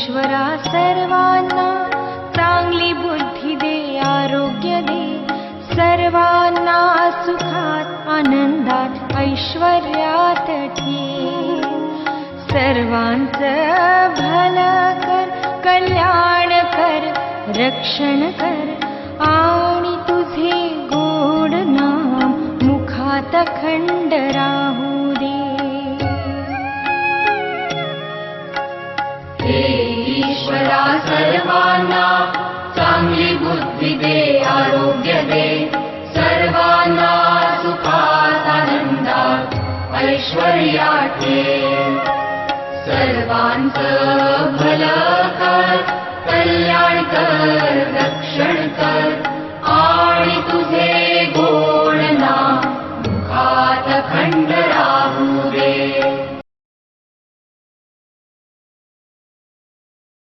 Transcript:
ईश्वरा सर्वांना चांगली बुद्धी दे, आरोग्य दे, सर्वांना सुखात आनंदात ऐश्वर्यात ठेव. सर्वांचं भलं कर, कल्याण कर, रक्षण कर आणि तुझे गोड नाम मुखात अखंड राहू दे. हे ईश्वरा सर्वांना चांगली बुद्धी दे, आरोग्य दे, सर्वांना सुखात आनंदात ऐश्वर्यात ठेव. सर्वांचं भलं कर, कल्याण कर, रक्षण कर